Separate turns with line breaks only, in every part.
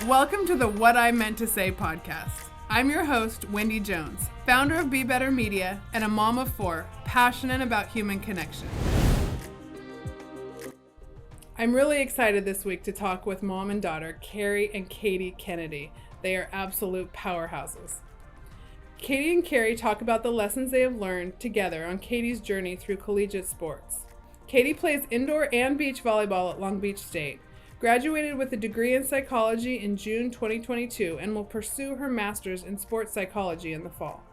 Welcome to the What I Meant to Say podcast. I'm your host, Wendy Jones, founder of Be Better Media and a mom of four, passionate about human connection. I'm really excited this week to talk with mom and daughter, Carrie and Katie Kennedy. They are absolute powerhouses. Katie and Carrie talk about the lessons they have learned together on Katie's journey through collegiate sports. Katie plays indoor and beach volleyball at Long Beach State, graduated with a degree in psychology in June 2022, and will pursue her master's in sports psychology in the fall.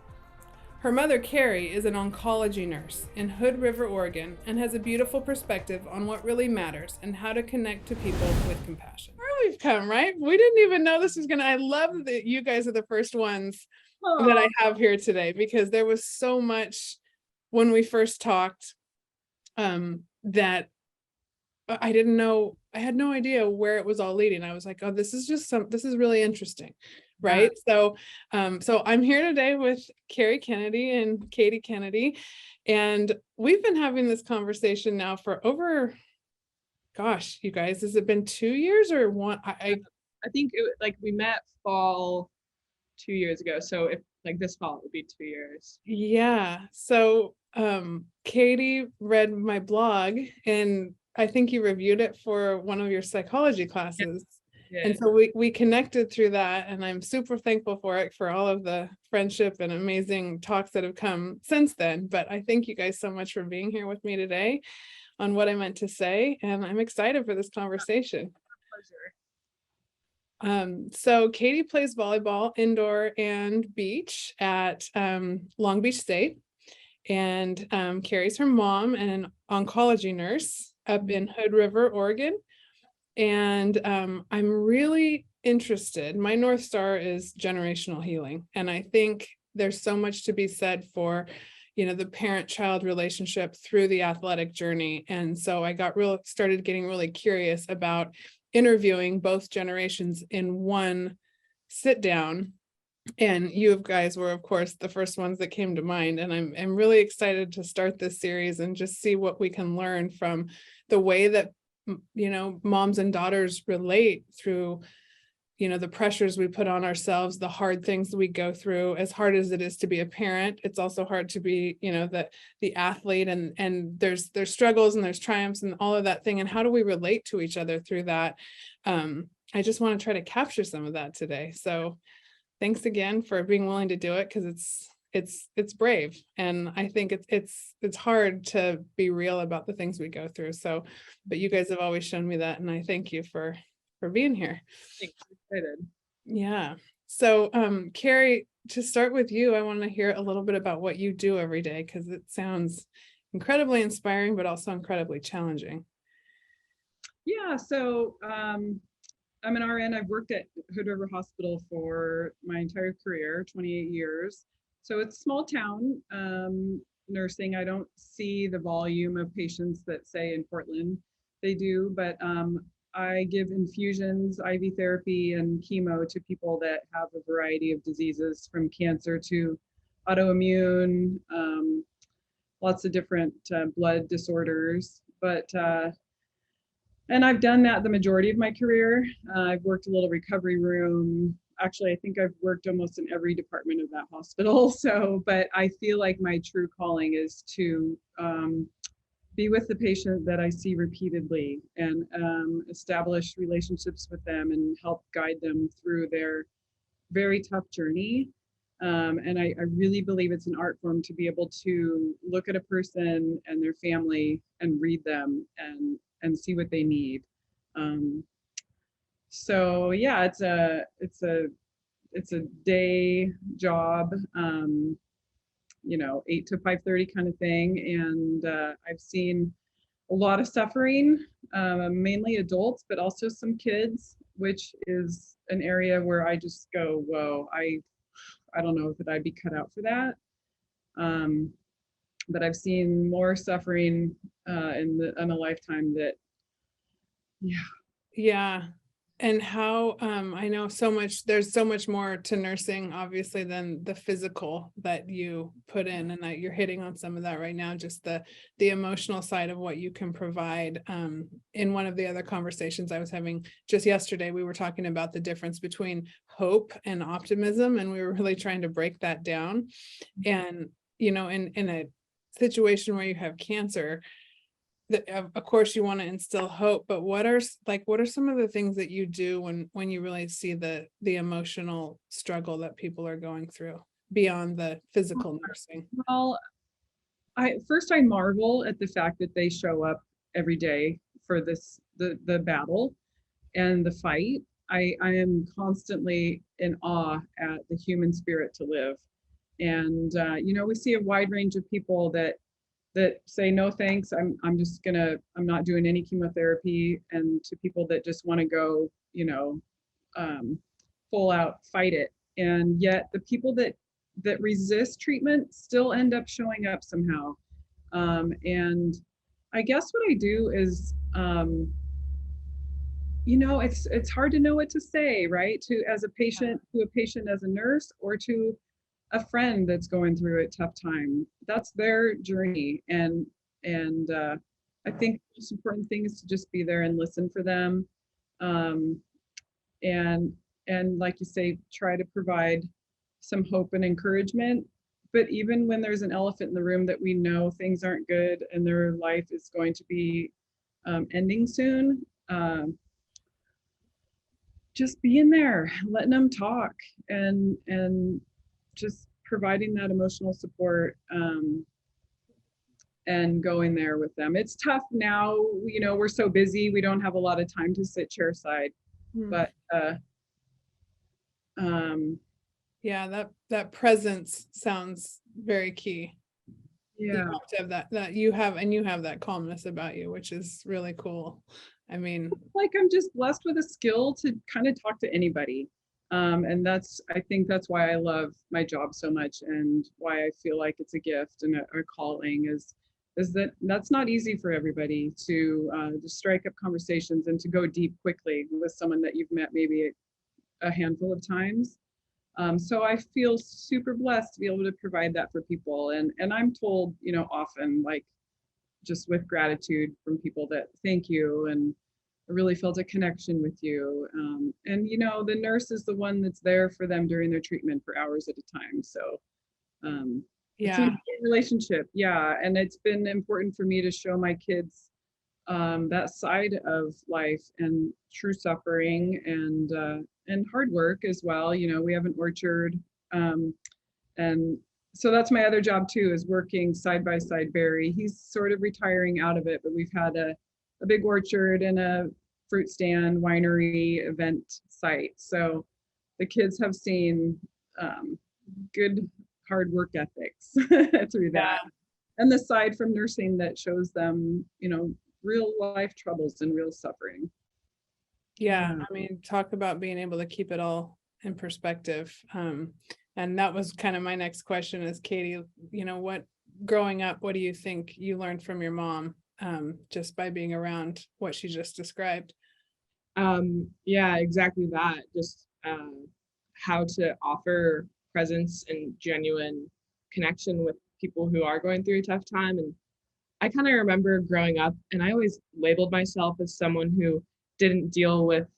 Her mother, Carrie, is an oncology nurse in Hood River, Oregon, and has a beautiful perspective on what really matters and how to connect to people with compassion. Where we've come, right? We didn't even know this was I love that you guys are the first ones that I have here today, because there was so much when we first talked that I didn't know. I had no idea where it was all leading. I was like, oh, this is really interesting. Right. So I'm here today with Carrie Kennedy and Katie Kennedy. And we've been having this conversation now for over, gosh, you guys, has it been 2 years or one?
I think we met fall 2 years ago. So if this fall, it would be 2 years.
Yeah. So Katie read my blog, and I think you reviewed it for one of your psychology classes. Yeah. And so we connected through that, and I'm super thankful for it, for all of the friendship and amazing talks that have come since then. But I thank you guys so much for being here with me today on What I Meant to Say, and I'm excited for this conversation.
Pleasure.
So Katie plays volleyball indoor and beach at Long Beach State, and Carrie's her mom and an oncology nurse up in Hood River, Oregon. And I'm really interested. My North Star is generational healing. And I think there's so much to be said for, the parent-child relationship through the athletic journey. And so I started getting really curious about interviewing both generations in one sit down. And you guys were, of course, the first ones that came to mind. And I'm really excited to start this series and just see what we can learn from the way that, moms and daughters relate through, the pressures we put on ourselves, the hard things that we go through. As hard as it is to be a parent, it's also hard to be, the athlete, and there's struggles and there's triumphs and all of that thing. And how do we relate to each other through that? I just want to try to capture some of that today. So thanks again for being willing to do it, because it's brave, and I think it's hard to be real about the things we go through. So, but you guys have always shown me that, and I thank you for being here.
Thanks. Excited.
Yeah. So, Carrie, to start with you, I want to hear a little bit about what you do every day, because it sounds incredibly inspiring, but also incredibly challenging.
Yeah. So, I'm an RN. I've worked at Hood River Hospital for my entire career, 28 years. So it's a small town nursing. I don't see the volume of patients that, say, in Portland they do, but I give infusions, IV therapy, and chemo to people that have a variety of diseases, from cancer to autoimmune, lots of different blood disorders. And I've done that the majority of my career. I've worked a little recovery room. Actually, I think I've worked almost in every department of that hospital. So, but I feel like my true calling is to be with the patient that I see repeatedly, and establish relationships with them and help guide them through their very tough journey. And I really believe it's an art form to be able to look at a person and their family and read them and see what they need. So yeah, it's a day job, 8 to 5:30 kind of thing. And I've seen a lot of suffering, mainly adults, but also some kids, which is an area where I just go, whoa, I don't know if I'd be cut out for that. But I've seen more suffering in a lifetime that, yeah.
Yeah. and how, I know there's so much more to nursing, obviously, than the physical that you put in, and that you're hitting on some of that right now, just the emotional side of what you can provide. In one of the other conversations I was having just yesterday, we were talking about the difference between hope and optimism, and we were really trying to break that down. And, in a situation where you have cancer, of course you want to instill hope, but what are some of the things that you do when you really see the emotional struggle that people are going through beyond the physical nursing?
Well, I marvel at the fact that they show up every day for the battle and the fight. I am constantly in awe at the human spirit to live. And we see a wide range of people that say no thanks, I'm not doing any chemotherapy, and to people that just want to go, full out fight it. And yet the people that resist treatment still end up showing up somehow. And I guess what I do is, it's hard to know what to say, right? To a patient as a nurse, or to a friend that's going through a tough time. That's their journey. And I think the most important thing is to just be there and listen for them. Um, and like you say, try to provide some hope and encouragement. But even when there's an elephant in the room that we know things aren't good and their life is going to be ending soon, just being there, letting them talk, and just providing that emotional support, and going there with them. It's tough now, we're so busy, we don't have a lot of time to sit chairside, but
yeah, that presence sounds very key.
Yeah,
you have to have that you have that calmness about you, which is really cool. I mean,
like, I'm just blessed with a skill to kind of talk to anybody. And I think that's why I love my job so much, and why I feel like it's a gift and a calling, is that's not easy for everybody to strike up conversations and to go deep quickly with someone that you've met maybe a handful of times. So I feel super blessed to be able to provide that for people. And I'm told, often, like, just with gratitude from people, that thank you, and I really felt a connection with you. And the nurse is the one that's there for them during their treatment for hours at a time. So it's a relationship. Yeah. And it's been important for me to show my kids that side of life, and true suffering, and hard work as well. We have an orchard, and so that's my other job too, is working side by side Barry. He's sort of retiring out of it, but we've had a big orchard and a fruit stand, winery, event site. So the kids have seen good hard work ethics through that. And the side from nursing that shows them, real life troubles and real suffering.
Yeah, I mean, talk about being able to keep it all in perspective. And that was kind of my next question is, Katie, growing up, what do you think you learned from your mom, just by being around what she just described?
Yeah, exactly that. Just how to offer presence and genuine connection with people who are going through a tough time. And I kind of remember growing up, and I always labeled myself as someone who didn't deal with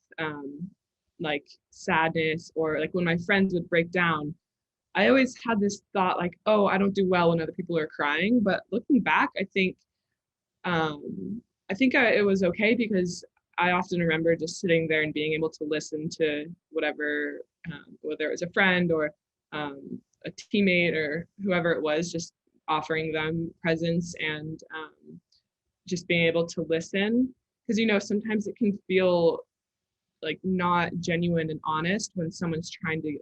like sadness, or like when my friends would break down, I always had this thought like, oh, I don't do well when other people are crying. But looking back, I think it was okay, because I often remember just sitting there and being able to listen to whatever, whether it was a friend or a teammate or whoever it was, just offering them presence, and just being able to listen. Because, sometimes it can feel like not genuine and honest when someone's trying to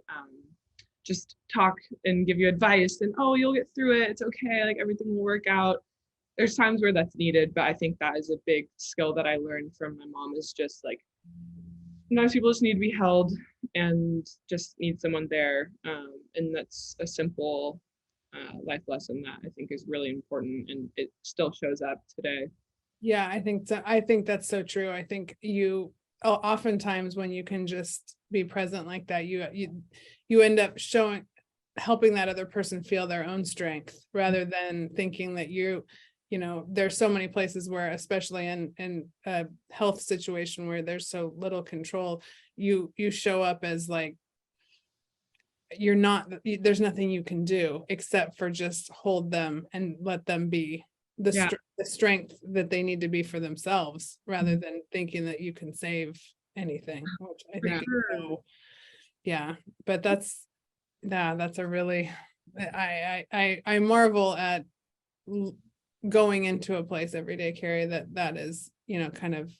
just talk and give you advice, and, oh, you'll get through it, it's okay, like everything will work out. There's times where that's needed, but I think that is a big skill that I learned from my mom, is just like, sometimes people just need to be held and just need someone there. And that's a simple life lesson that I think is really important, and it still shows up today.
Yeah, I think so. I think that's so true. I think you oftentimes when you can just be present like that, you end up helping that other person feel their own strength, rather than thinking that there's so many places where, especially in a health situation where there's so little control, you show up as like, there's nothing you can do except for just hold them and let them be the strength that they need to be for themselves, rather than thinking that you can save anything, which I think but that's a really, I marvel at going into a place every day, Carrie, that is, kind of,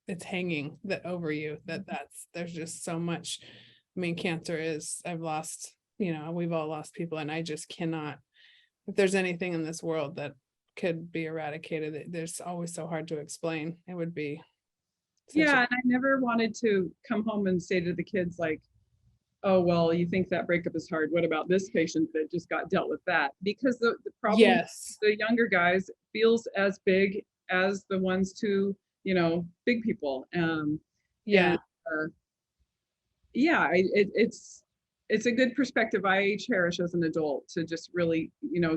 it's hanging that over you, there's just so much. I mean, cancer is, we've all lost people, and I just cannot, if there's anything in this world that could be eradicated, there's always so hard to explain. It would be.
And I never wanted to come home and say to the kids like, oh, well, you think that breakup is hard. What about this patient that just got dealt with that? Because the problem, the younger guys feels as big as the ones to, big people. It's a good perspective I cherish as an adult, to just really,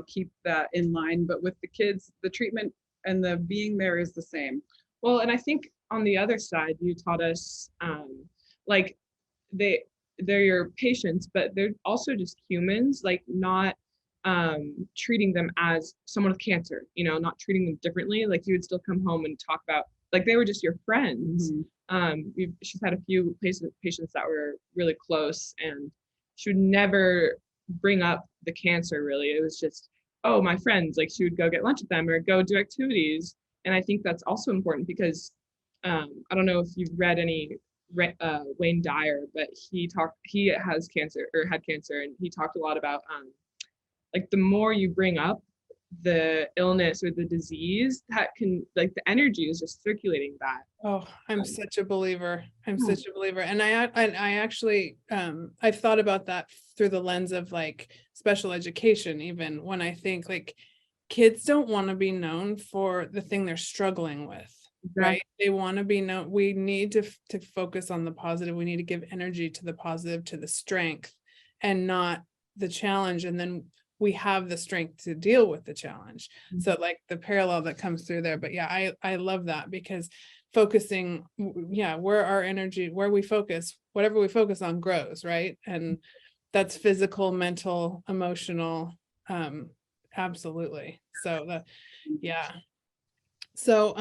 keep that in line. But with the kids, the treatment and the being there is the same.
Well, and I think on the other side, you taught us like they're your patients, but they're also just humans, like not treating them as someone with cancer, not treating them differently. Like you would still come home and talk about, like they were just your friends. She's had a few patients that were really close, and she would never bring up the cancer really. It was just, oh, my friends, like she would go get lunch with them or go do activities. And I think that's also important because I don't know if you've read any Wayne Dyer, but he has cancer or had cancer, and he talked a lot about like the more you bring up the illness or the disease, that can, like, the energy is just circulating that.
Oh, I'm such a believer. And I actually I've thought about that through the lens of like special education, even when I think like kids don't want to be known for the thing they're struggling with. Right. They want to be known. We need to focus on the positive. We need to give energy to the positive, to the strength, and not the challenge. And then we have the strength to deal with the challenge. So like the parallel that comes through there. But yeah, I love that, because focusing, where our energy, where we focus, whatever we focus on grows, right? And that's physical, mental, emotional, absolutely. So so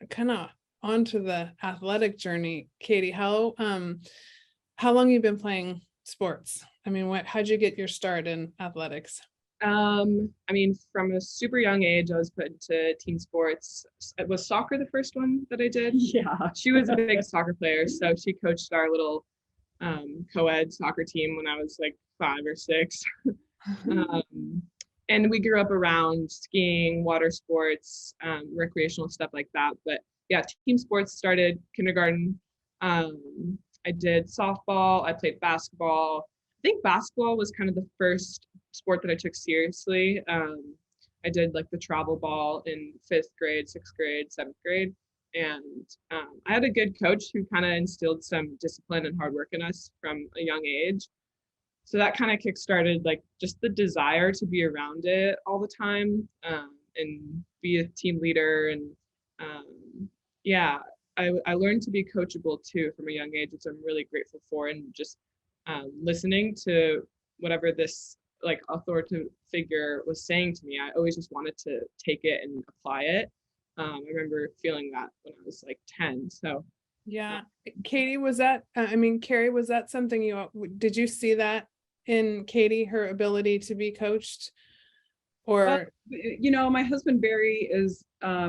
kind of onto the athletic journey, Katie, how long you been playing sports? I mean, how'd you get your start in athletics?
I mean, from a super young age, I was put into team sports. It was soccer the first one that I did.
Yeah.
She was a big soccer player, so she coached our little co-ed soccer team when I was like 5 or 6. And we grew up around skiing, water sports, recreational stuff like that. But yeah, team sports started kindergarten. I did softball. I played basketball. I think basketball was kind of the first sport that I took seriously. I did like the travel ball in 5th grade, 6th grade, 7th grade. And I had a good coach who kind of instilled some discipline and hard work in us from a young age. So that kind of kickstarted like just the desire to be around it all the time, and be a team leader. And I learned to be coachable too from a young age, which I'm really grateful for. And just listening to whatever this like authoritative figure was saying to me, I always just wanted to take it and apply it. I remember feeling that when I was like 10. So
yeah. Katie, Carrie, was that something did you see that in Katie, her ability to be coached? Or
my husband Barry is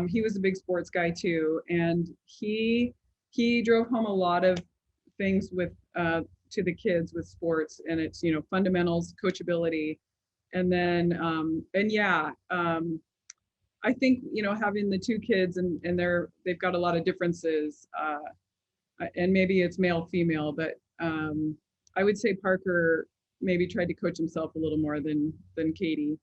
he was a big sports guy too, and he drove home a lot of things with to the kids with sports, and it's fundamentals, coachability, and then I think having the 2 kids and they've got a lot of differences, and maybe it's male female, but I would say Parker maybe tried to coach himself a little more than Katie.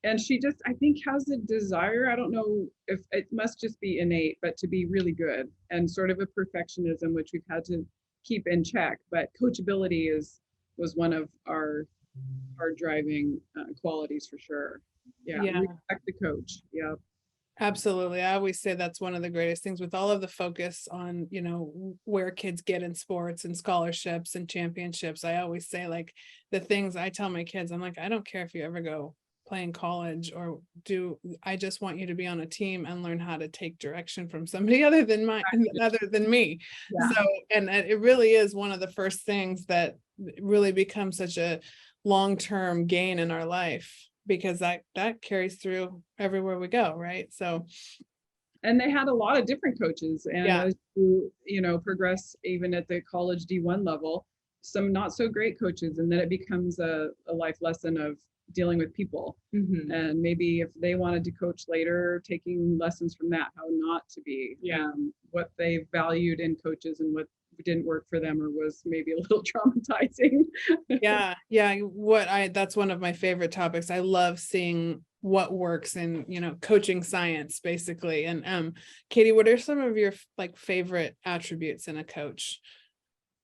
and she just, I think, has a desire. I don't know if it must just be innate, but to be really good, and sort of a perfectionism, which we've had to keep in check. But coachability was one of our driving qualities for sure. Yeah,
Yeah.
respect the coach. Yeah.
Absolutely. I always say that's one of the greatest things with all of the focus on, where kids get in sports and scholarships and championships. I always say, like, the things I tell my kids, I'm like, I don't care if you ever go play in college or I just want you to be on a team and learn how to take direction from somebody other than me.
Yeah.
So, and it really is one of the first things that really becomes such a long-term gain in our life, because that carries through everywhere we go, right? So
And they had a lot of different coaches, and
yeah,
as you progress even at the college D1 level, some not so great coaches, and then it becomes a life lesson of dealing with people. And maybe if they wanted to coach later, taking lessons from that, how not to be, what they valued in coaches and what didn't work for them or was maybe a little traumatizing.
yeah, that's one of my favorite topics. I love seeing what works in, coaching science, basically. And Katie, what are some of your like favorite attributes in a coach?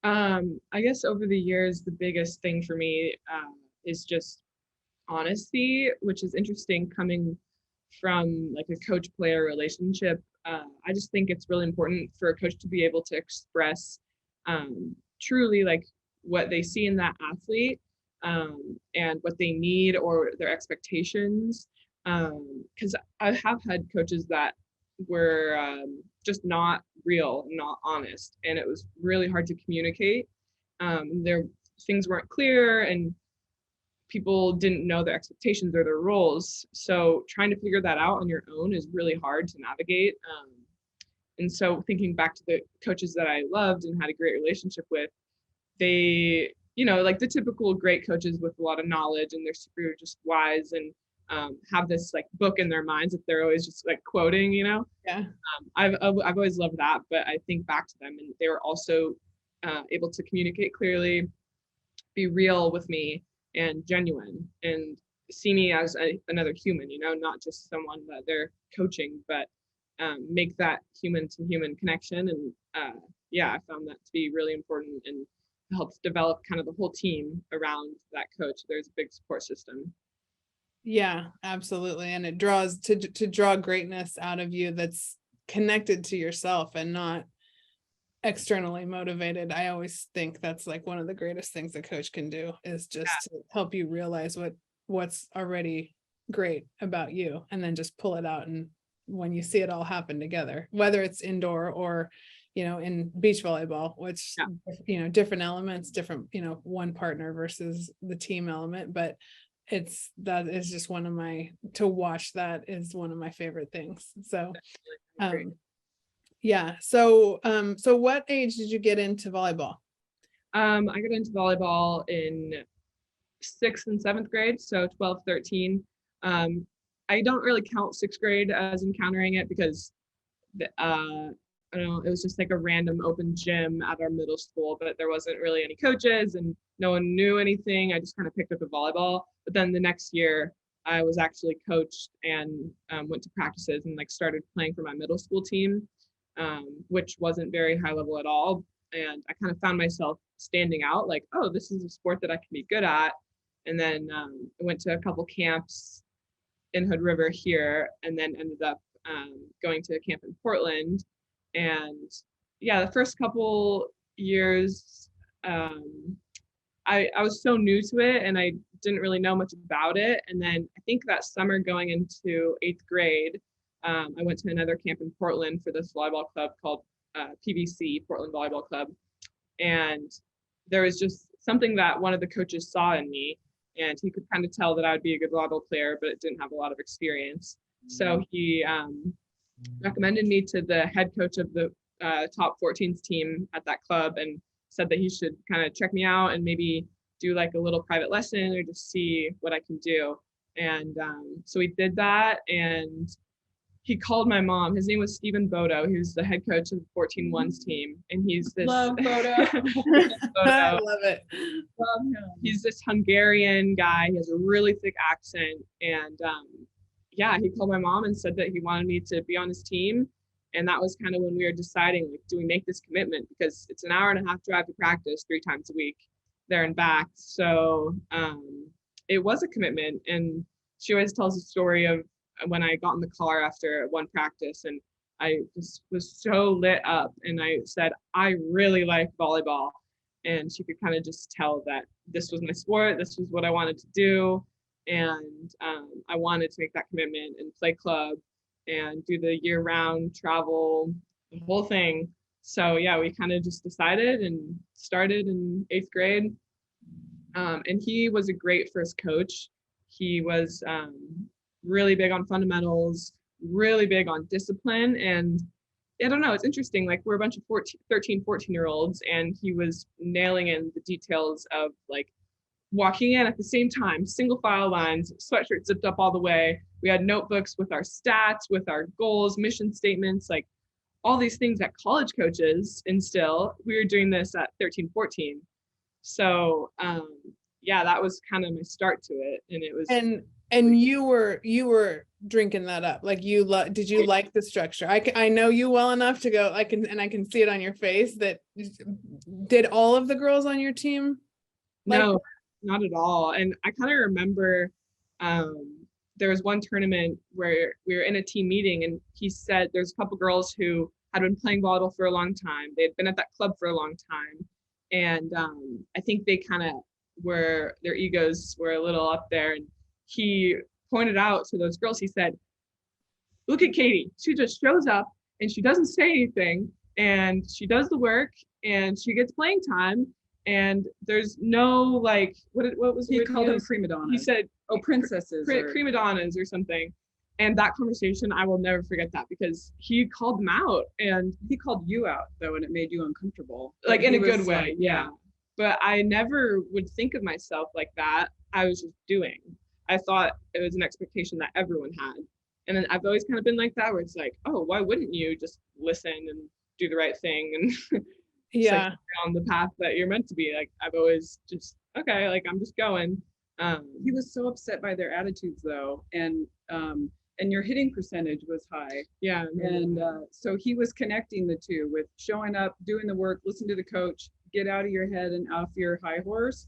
I guess over the years, the biggest thing for me is just honesty, which is interesting coming from like a coach player relationship. I just think it's really important for a coach to be able to express truly like what they see in that athlete, and what they need or their expectations. Because I have had coaches that were just not real, not honest, and it was really hard to communicate. Their things weren't clear, and people didn't know their expectations or their roles. So trying to figure that out on your own is really hard to navigate. And so thinking back to the coaches that I loved and had a great relationship with, they, like the typical great coaches with a lot of knowledge, and they're super just wise, and have this like book in their minds that they're always just like quoting.
Yeah.
I've always loved that, but I think back to them, and they were also able to communicate clearly, be real with me and genuine, and see me as another human, not just someone that they're coaching, but make that human to human connection. And I found that to be really important, and helps develop kind of the whole team around that coach. There's a big support system.
Yeah, absolutely. And it draws to draw greatness out of you that's connected to yourself and not externally motivated. I always think that's like one of the greatest things a coach can do, is just to help you realize what's already great about you, and then just pull it out. And when you see it all happen together, whether it's indoor or, in beach volleyball, which, different elements, different, one partner versus the team element, but that is just to watch that is one of my favorite things. So, yeah. So, what age did you get into volleyball?
I got into volleyball in 6th and 7th grade, so 12, 13. I don't really count 6th grade as encountering it, because I don't know, it was just like a random open gym at our middle school, but there wasn't really any coaches and no one knew anything. I just kind of picked up a volleyball. But then the next year, I was actually coached and went to practices and like started playing for my middle school team, which wasn't very high level at all. And I kind of found myself standing out, like, oh, this is a sport that I can be good at. And then I went to a couple camps in Hood River here, and then ended up going to a camp in Portland. And the first couple years, I was so new to it, and I didn't really know much about it. And then I think that summer going into 8th grade, I went to another camp in Portland for this volleyball club called PVC, Portland Volleyball Club. And there was just something that one of the coaches saw in me, and he could kind of tell that I would be a good volleyball player, but didn't have a lot of experience. So he recommended me to the head coach of the top 14s team at that club, and said that he should kind of check me out and maybe do like a little private lesson or just see what I can do. And so we did that, and he called my mom. His name was Stephen Bodo. He was the head coach of the 14-1s team. And he's this
Love Bodo.
I love it.
Love him.
He's this Hungarian guy. He has a really thick accent. And yeah, he called my mom and said that he wanted me to be on his team. And that was kind of when we were deciding, like, do we make this commitment? Because it's an hour and a half drive to practice 3 times a week, there and back. So it was a commitment. And she always tells the story of when I got in the car after one practice and I just was so lit up and I said, I really like volleyball. And she could kind of just tell that this was my sport, this was what I wanted to do. And I wanted to make that commitment and play club and do the year-round travel, the whole thing. So yeah, we kind of just decided and started in 8th grade. And he was a great first coach. He was really big on fundamentals, really big on discipline. And I don't know, it's interesting. Like, we're a bunch of 13, 14-year-olds, and he was nailing in the details of like walking in at the same time, single file lines, sweatshirt zipped up all the way. We had notebooks with our stats, with our goals, mission statements, like all these things that college coaches instill. We were doing this at 13, 14. So yeah, that was kind of my start to it. And it was
and you were drinking that up. Like, did you like the structure? I know you well enough to go, I can see it on your face that did all of the girls on your team like
no, not at all. And I kind of remember there was one tournament where we were in a team meeting and he said there's a couple girls who had been playing volleyball for a long time. They'd been at that club for a long time. And I think they kind of their egos were a little up there. And he pointed out to those girls, he said, look at Katie. She just shows up and she doesn't say anything and she does the work and she gets playing time. And there's no like, what was
he called them prima donnas.
He said,
oh, princesses.
Prima donnas or something. And that conversation, I will never forget that because he called them out. And
he called you out though, and it made you uncomfortable.
Like in a good way, like, yeah. But I never would think of myself like that. I was just doing. I thought it was an expectation that everyone had. And then I've always kind of been like that, where it's like, oh, why wouldn't you just listen and do the right thing and
yeah,
like on the path that you're meant to be? Like, I've always just, okay, like I'm just going.
He was so upset by their attitudes though, and your hitting percentage was high.
Yeah.
And so he was connecting the two with showing up, doing the work, listen to the coach, get out of your head and off your high horse.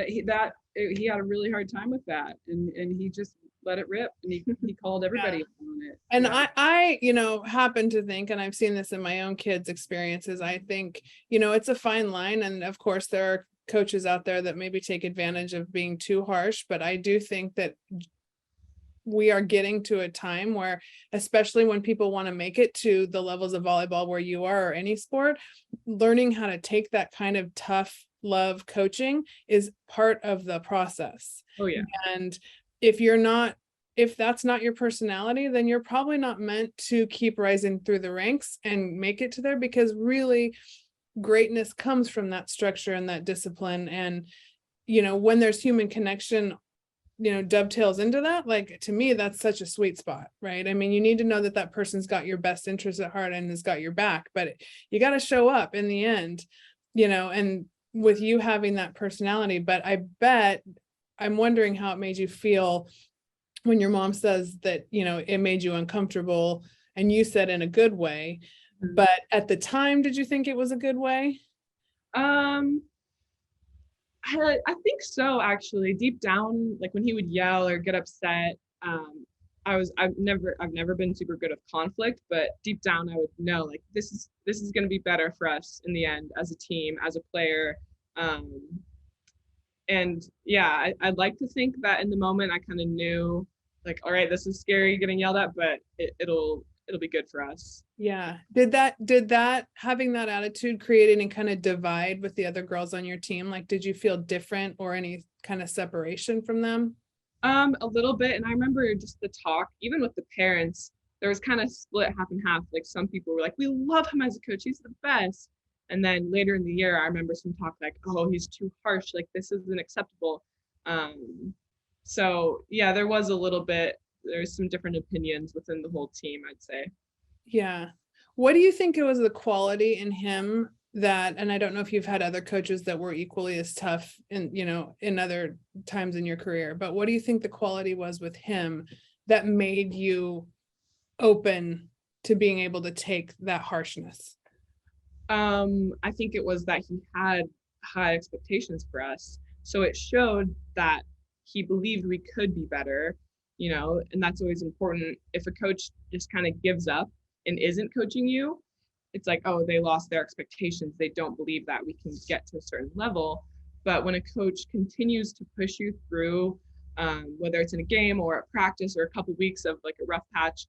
He had a really hard time with that, and he just let it rip, and he called everybody on it.
And I happen to think, and I've seen this in my own kids' experiences, I think, it's a fine line. And of course, there are coaches out there that maybe take advantage of being too harsh, but I do think that we are getting to a time where, especially when people want to make it to the levels of volleyball where you are, or any sport, learning how to take that kind of tough love coaching is part of the process.
Oh yeah.
And if that's not your personality, then you're probably not meant to keep rising through the ranks and make it to there, because really greatness comes from that structure and that discipline. And when there's human connection dovetails into that, like, to me, that's such a sweet spot, right? I mean, you need to know that that person's got your best interest at heart and has got your back, but you got to show up in the end, and with you having that personality. But I'm wondering how it made you feel when your mom says that, it made you uncomfortable, and you said in a good way, but at the time, did you think it was a good way?
I think so, actually. Deep down, like when he would yell or get upset, I've never been super good at conflict, but deep down I would know, like, this is going to be better for us in the end, as a team, as a player. And yeah, I'd like to think that in the moment I kind of knew, like, all right, this is scary getting yelled at, but it'll be good for us.
Yeah. Did that having that attitude create any kind of divide with the other girls on your team? Like, did you feel different or any kind of separation from them?
A little bit. And I remember just the talk, even with the parents, there was kind of split half and half. Like, some people were like, we love him as a coach, he's the best. And then later in the year, I remember some talk like, oh, he's too harsh, like this isn't acceptable. So yeah, there was a little bit there's some different opinions within the whole team, I'd say.
Yeah. What do you think it was the quality in him that, and I don't know if you've had other coaches that were equally as tough in, in other times in your career, but what do you think the quality was with him that made you open to being able to take that harshness?
I think it was that he had high expectations for us. So it showed that he believed we could be better, and that's always important. If a coach just kind of gives up and isn't coaching you, it's like, oh, they lost their expectations. They don't believe that we can get to a certain level. But when a coach continues to push you through, whether it's in a game or at practice or a couple weeks of like a rough patch,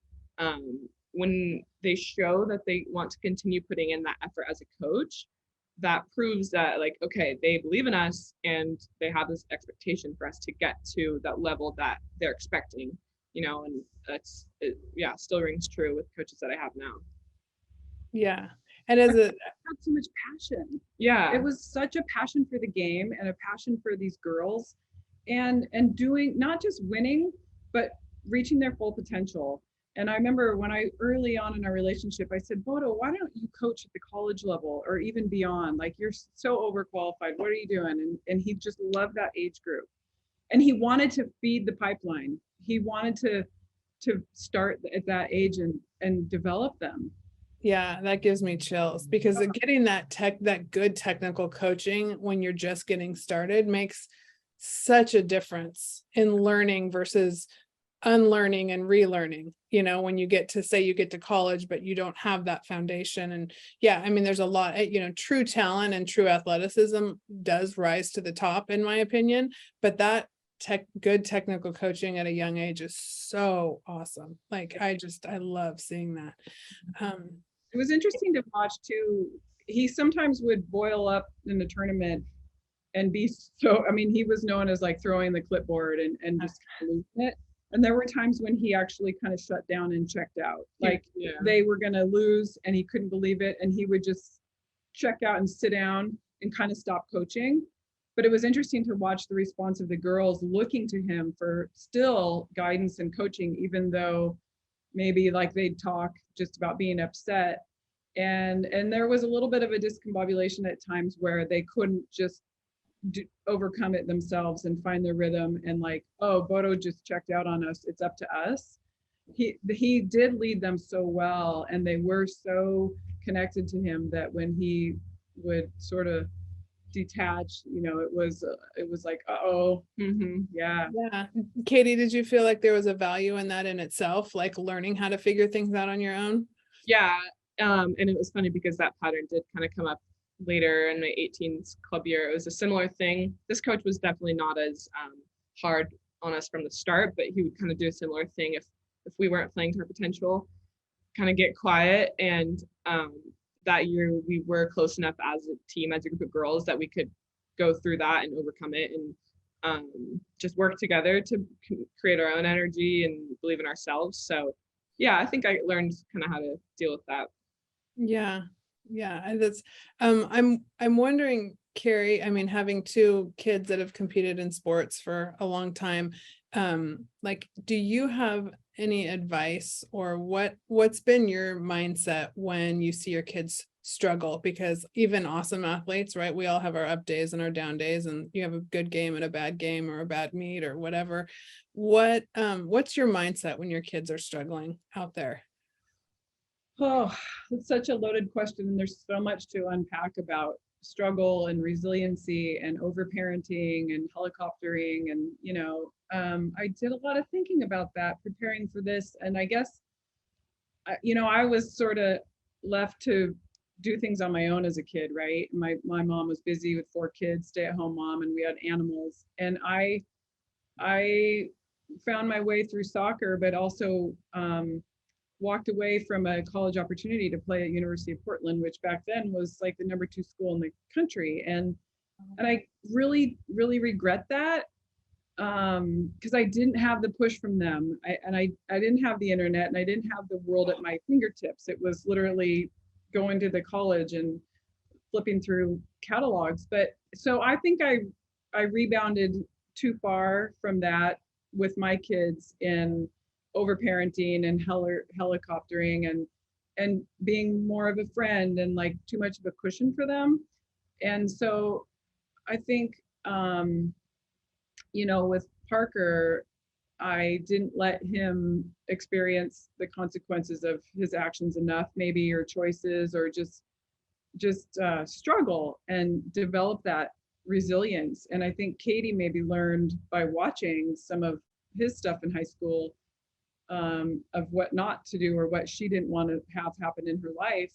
when they show that they want to continue putting in that effort as a coach, that proves that, like, okay, they believe in us and they have this expectation for us to get to that level that they're expecting, and still rings true with coaches that I have now.
Yeah. And as a
had so much passion.
Yeah.
It was such a passion for the game and a passion for these girls, and doing, not just winning, but reaching their full potential. And I remember when early on in our relationship, I said, Bodo, why don't you coach at the college level or even beyond? Like, you're so overqualified. What are you doing? And he just loved that age group. And he wanted to feed the pipeline. He wanted to start at that age and develop them.
Yeah, that gives me chills, because getting that good technical coaching when you're just getting started makes such a difference in learning versus unlearning and relearning, when you get to college, but you don't have that foundation. And yeah, I mean, there's a lot, true talent and true athleticism does rise to the top, in my opinion, but that good technical coaching at a young age is so awesome. Like, I love seeing that.
It was interesting to watch too. He sometimes would boil up in the tournament and be so, I mean, he was known as like throwing the clipboard and just kind of losing it. And there were times when he actually kind of shut down and checked out. Like, they were going to lose and he couldn't believe it. And he would just check out and sit down and kind of stop coaching. But it was interesting to watch the response of the girls looking to him for still guidance and coaching, even though maybe like they'd talk just about being upset. And there was a little bit of a discombobulation at times where they couldn't just overcome it themselves and find their rhythm, and like, oh, Bodo just checked out on us, it's up to us. He did lead them so well, and they were so connected to him that when he would sort of detach, it was like, uh-oh. Yeah.
Katie, did you feel like there was a value in that in itself, like learning how to figure things out on your own?
Yeah. And it was funny because that pattern did kind of come up later in my 18s club year. It was a similar thing. This coach was definitely not as hard on us from the start, but he would kind of do a similar thing if we weren't playing to our potential, kind of get quiet. And that year we were close enough as a team, as a group of girls, that we could go through that and overcome it, and just work together to create our own energy and believe in ourselves. So yeah, I think I learned kind of how to deal with that.
Yeah. That's I'm wondering, Carrie, I mean, having two kids that have competed in sports for a long time, like, do you have any advice, or what's been your mindset when you see your kids struggle? Because even awesome athletes, right, we all have our up days and our down days, and you have a good game and a bad game or a bad meet or whatever. What's your mindset when your kids are struggling out there?
Oh, it's such a loaded question, and there's so much to unpack about struggle and resiliency and overparenting and helicoptering. And I did a lot of thinking about that preparing for this, and I guess I was sort of left to do things on my own as a kid, right? My mom was busy with 4 kids, stay-at-home mom, and we had animals, and I found my way through soccer, but also walked away from a college opportunity to play at University of Portland, which back then was like the number 2 school in the country. And I really, really regret that, because I didn't have the push from them. I didn't have the internet, and I didn't have the world at my fingertips. It was literally going to the college and flipping through catalogs. But so I think I rebounded too far from that with my kids, and overparenting and helicoptering and being more of a friend and like too much of a cushion for them. And so I think, with Parker, I didn't let him experience the consequences of his actions enough, maybe, or choices, or just struggle and develop that resilience. And I think Katie maybe learned by watching some of his stuff in high school, of what not to do or what she didn't want to have happen in her life.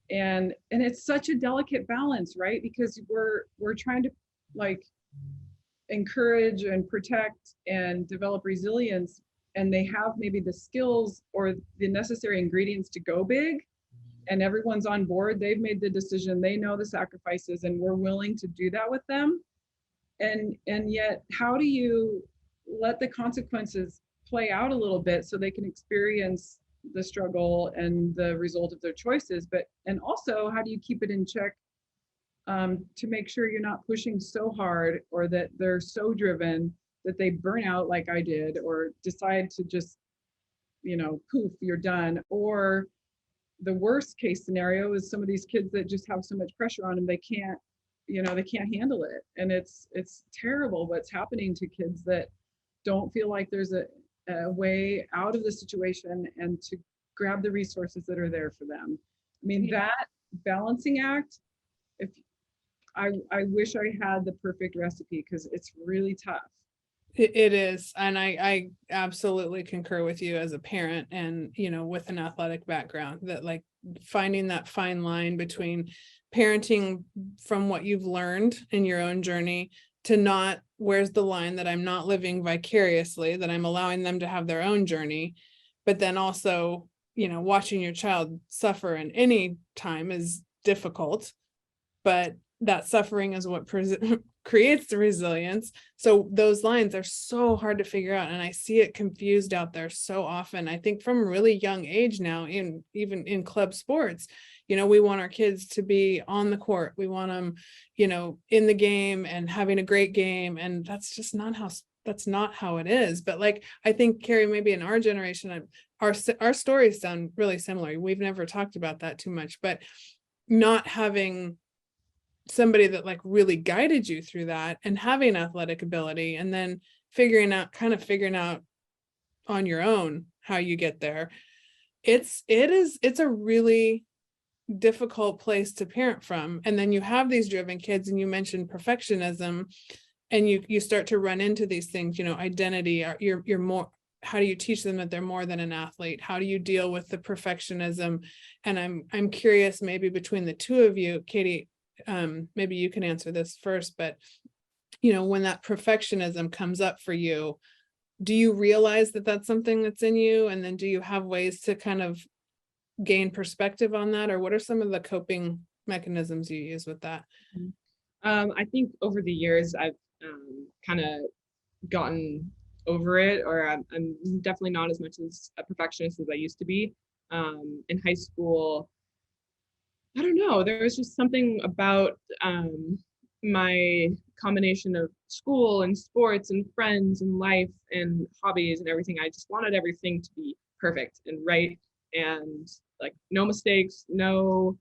And it's such a delicate balance, right? Because we're trying to like encourage and protect and develop resilience, and they have maybe the skills or the necessary ingredients to go big, and everyone's on board. They've made the decision, they know the sacrifices, and we're willing to do that with them. And yet, how do you let the consequences play out a little bit so they can experience the struggle and the result of their choices? And also, how do you keep it in check, to make sure you're not pushing so hard, or that they're so driven that they burn out like I did, or decide to just, poof, you're done. Or the worst case scenario is some of these kids that just have so much pressure on them, they can't handle it. And it's terrible what's happening to kids that don't feel like there's a way out of the situation and to grab the resources that are there for them. I mean, that balancing act, if I wish I had the perfect recipe, because it's really tough.
It is. And I absolutely concur with you as a parent and, with an athletic background, that like finding that fine line between parenting from what you've learned in your own journey to not, where's the line that I'm not living vicariously, that I'm allowing them to have their own journey, but then also, watching your child suffer in any time is difficult, but that suffering is what creates the resilience. So those lines are so hard to figure out. And I see it confused out there so often. I think from a really young age now, even in club sports, we want our kids to be on the court. We want them, in the game and having a great game. And that's just not how it is. But like, I think, Carrie, maybe in our generation, our stories sound really similar. We've never talked about that too much, but not having somebody that like really guided you through that, and having athletic ability, and then figuring out on your own how you get there. It's a really difficult place to parent from. And then you have these driven kids, and you mentioned perfectionism, and you start to run into these things, identity, you're more, how do you teach them that they're more than an athlete? How do you deal with the perfectionism? And I'm curious, maybe between the two of you, Katie, maybe you can answer this first, but when that perfectionism comes up for you, do you realize that that's something that's in you? And then do you have ways to kind of gain perspective on that? Or what are some of the coping mechanisms you use with that?
I think over the years, I've kind of gotten over it, or I'm definitely not as much as a perfectionist as I used to be. In high school, I don't know, there was just something about my combination of school and sports and friends and life and hobbies and everything. I just wanted everything to be perfect and right, and like no mistakes, no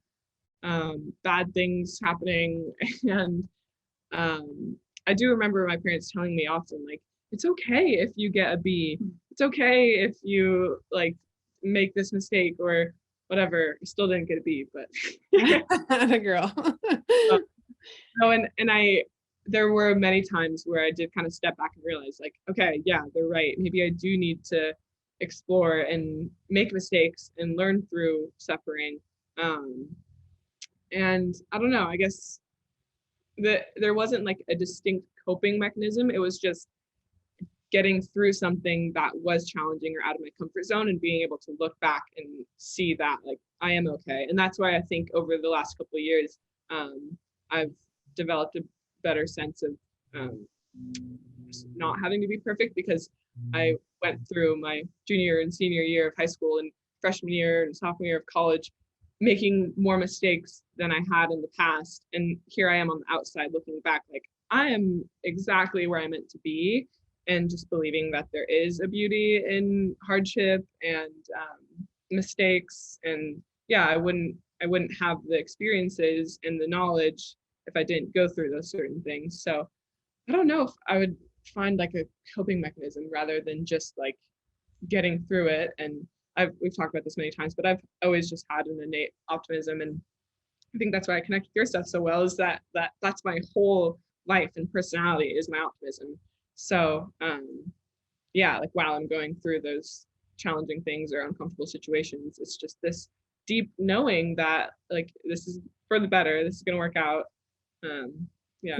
bad things happening. And I do remember my parents telling me often, like, it's okay if you get a B. It's okay if you like make this mistake or whatever. I still didn't get a B, but
a girl.
There were many times where I did kind of step back and realize, like, okay, yeah, they're right. Maybe I do need to explore and make mistakes and learn through suffering. And I don't know, I guess there wasn't like a distinct coping mechanism. It was just getting through something that was challenging or out of my comfort zone, and being able to look back and see that like I am okay. And that's why I think over the last couple of years, I've developed a better sense of not having to be perfect, because I went through my junior and senior year of high school and freshman year and sophomore year of college making more mistakes than I had in the past. And here I am on the outside looking back, like I am exactly where I meant to be. and just believing that there is a beauty in hardship and mistakes. And yeah, I wouldn't have the experiences and the knowledge if I didn't go through those certain things. So I don't know if I would find like a coping mechanism rather than just like getting through it. And we've talked about this many times, but I've always just had an innate optimism, and I think that's why I connect with your stuff so well, is that's my whole life and personality is my optimism. So yeah, like while I'm going through those challenging things or uncomfortable situations, it's just this deep knowing that like this is for the better, this is gonna work out. Yeah.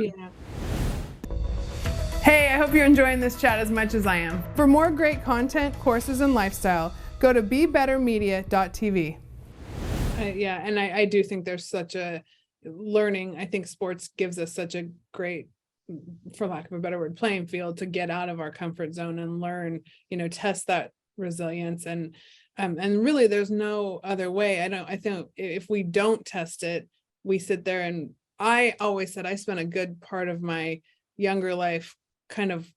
Hey, I hope you're enjoying this chat as much as I am. For more great content, courses, and lifestyle, go to BeBetterMedia.tv. Yeah, and I do think there's such a learning. I think sports gives us such a great, for lack of a better word, playing field to get out of our comfort zone and learn, test that resilience. And really there's no other way. I think if we don't test it, we sit there. And I always said I spent a good part of my younger life kind of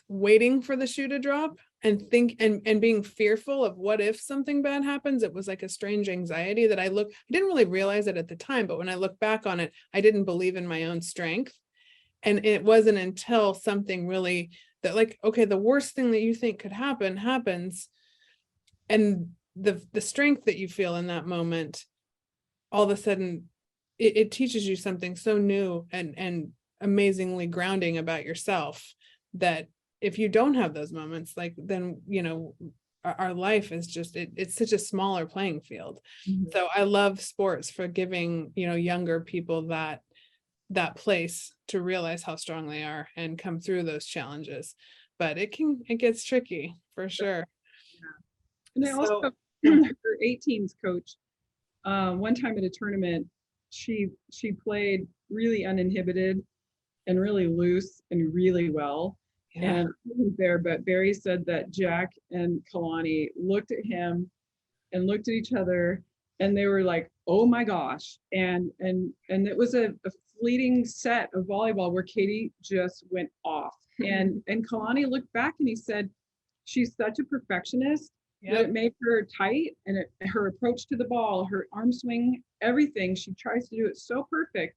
waiting for the shoe to drop and being fearful of what if something bad happens. It was like a strange anxiety that I didn't really realize it at the time, but when I look back on it, I didn't believe in my own strength. And it wasn't until something really that like, okay, the worst thing that you think could happen happens. And the strength that you feel in that moment, all of a sudden it teaches you something so new and amazingly grounding about yourself, that if you don't have those moments, like then our life is just it's such a smaller playing field. Mm-hmm. So I love sports for giving younger people that place to realize how strong they are and come through those challenges. But it gets tricky for sure.
Yeah. And I also her 18s coach, one time at a tournament, she played really uninhibited and really loose and really well. Yeah. And I wasn't there, but Barry said that Jack and Kalani looked at him and looked at each other, and they were like, "Oh my gosh!" And it was a fleeting set of volleyball where Katie just went off, and Kalani looked back and he said, "She's such a perfectionist." Yep. That it made her tight, and her approach to the ball, her arm swing, everything, she tries to do it so perfect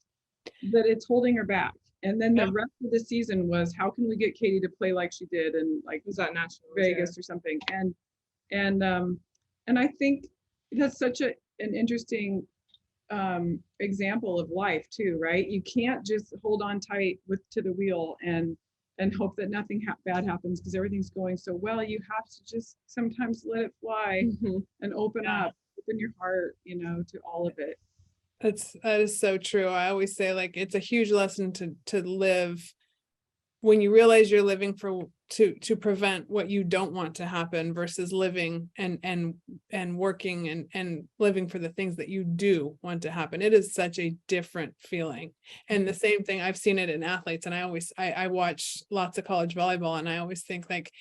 that it's holding her back. And then the rest of the season was, how can we get Katie to play like she did in like, was that National Vegas or something? And I think that's such an interesting example of life too, right? You can't just hold on tight to the wheel and hope that nothing bad happens because everything's going so well. You have to just sometimes let it fly and open your heart, to all of it.
That is so true. I always say, like, it's a huge lesson to live when you realize you're living to prevent what you don't want to happen versus living and working and living for the things that you do want to happen. It is such a different feeling. And the same thing, I've seen it in athletes, and I watch lots of college volleyball, and I always think like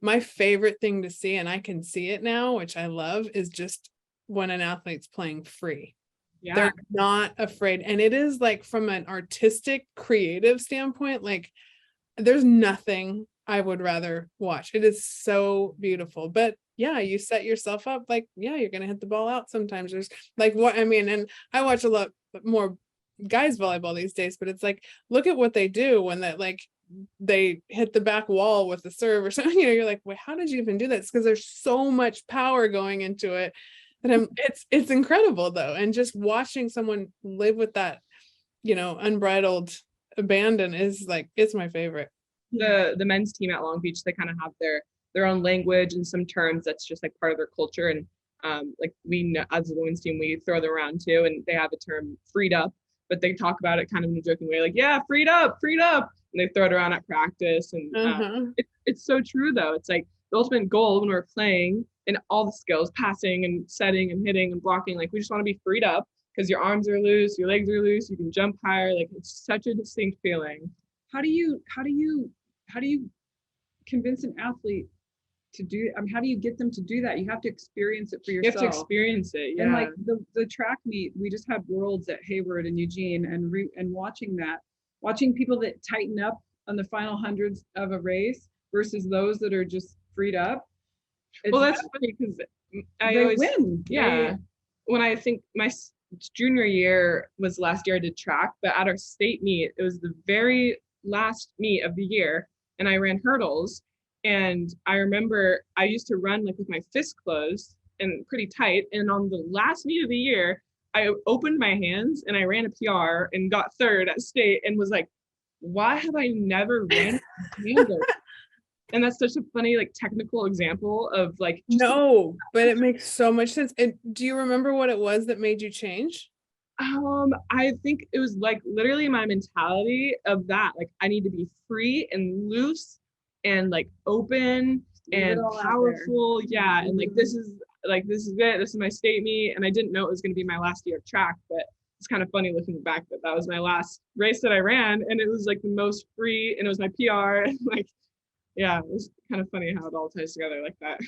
my favorite thing to see, and I can see it now, which I love, is just when an athlete's playing free. Yeah. They're not afraid. And it is like, from an artistic, creative standpoint, like there's nothing I would rather watch. It is so beautiful. But yeah, you set yourself up like, yeah, you're going to hit the ball out sometimes. There's like, and I watch a lot more guys volleyball these days, but it's like, look at what they do when they hit the back wall with the serve or something. You're like, wait, how did you even do that? It's because there's so much power going into it. And it's incredible though. And just watching someone live with that, unbridled abandon is like, it's my favorite.
The men's team at Long Beach, they kind of have their own language and some terms that's just like part of their culture. And like we know, as a women's team, we throw them around too. And they have a term, freed up, but they talk about it kind of in a joking way, like, yeah, freed up. And they throw it around at practice. And it's so true though. It's like the ultimate goal when we're playing, and all the skills, passing and setting and hitting and blocking, like we just want to be freed up because your arms are loose, your legs are loose, you can jump higher. Like it's such a distinct feeling.
How do you convince an athlete to do, how do you get them to do that? You have to experience it for yourself.
You have to experience it. Yeah.
And like the track meet, we just had Worlds at Hayward and Eugene, and watching people that tighten up on the final hundreds of a race versus those that are just freed up.
Well, that's funny because I
they
always
win.
yeah. When I think my junior year was last year, I did track, but at our state meet, it was the very last meet of the year, and I ran hurdles. And I remember I used to run like with my fist closed and pretty tight. And on the last meet of the year, I opened my hands and I ran a PR and got third at state and was like, why have I never ran my hands open? And that's such a funny, like, technical example of like, just
No, but it makes so much sense. And do you remember what it was that made you change?
I think it was like literally my mentality of that. Like, I need to be free and loose and like open and powerful. Yeah. And like, this is it. This is my state meet. And I didn't know it was going to be my last year of track, but it's kind of funny looking back that that was my last race that I ran. And it was like the most free, and it was my PR. And like, yeah, it was kind of funny how it all ties together like that.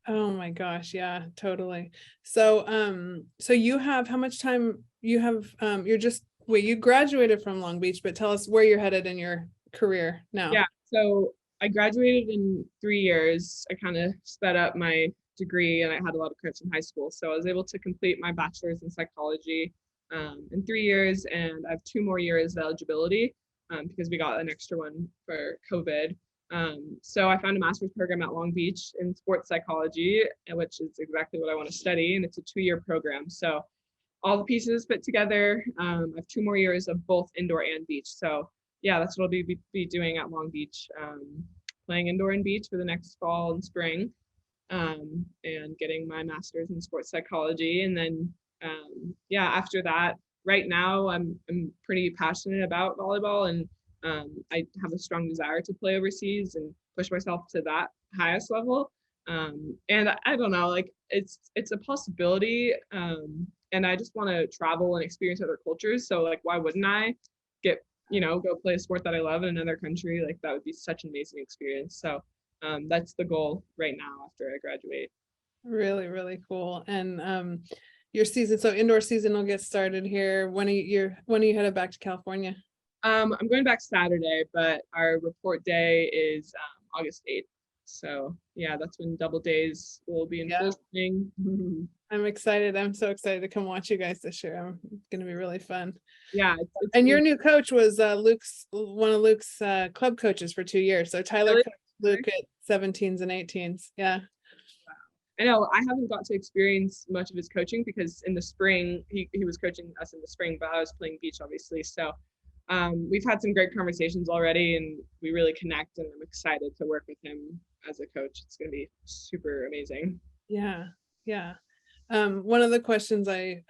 Oh my gosh, yeah, totally. So so you have how much time you have you're just you graduated from Long Beach, but tell us where you're headed in your career now.
Yeah, so I graduated in 3 years. I kind of sped up my degree, and I had a lot of credits in high school. So I was able to complete my bachelor's in psychology in 3 years, and I have 2 more years of eligibility because we got an extra one for COVID. So I found a master's program at Long Beach in sports psychology, which is exactly what I want to study. And it's a 2-year program. So all the pieces fit together. I have 2 more years of both indoor and beach. So yeah, that's what I'll be doing at Long Beach, playing indoor and beach for the next fall and spring, and getting my master's in sports psychology. And then, yeah, after that, right now I'm pretty passionate about volleyball, and I have a strong desire to play overseas and push myself to that highest level. And I don't know, like it's a possibility. And I just want to travel and experience other cultures. So like, why wouldn't I go play a sport that I love in another country? Like, that would be such an amazing experience. So that's the goal right now after I graduate.
Really, really cool. And your season, so indoor season will get started here. When are you headed back to California?
I'm going back Saturday, but our report day is August 8th. So yeah, that's when double days will be in full swing.
I'm excited. I'm so excited to come watch you guys this year. It's going to be really fun.
Yeah.
And your new coach was one of Luke's club coaches for 2 years. So Tyler coached Luke at 17s and 18s. Yeah.
I know I haven't got to experience much of his coaching because in the spring, he was coaching us in the spring, but I was playing beach, obviously. So we've had some great conversations already, and we really connect, and I'm excited to work with him as a coach. It's going to be super amazing.
Yeah. Yeah. One of the questions I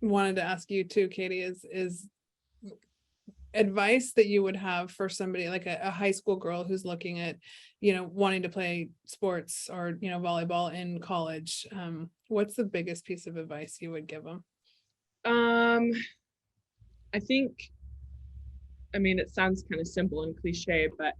wanted to ask you too, Katie, is advice that you would have for somebody like a high school girl who's looking at, wanting to play sports or, volleyball in college. What's the biggest piece of advice you would give them?
I think, it sounds kind of simple and cliche, but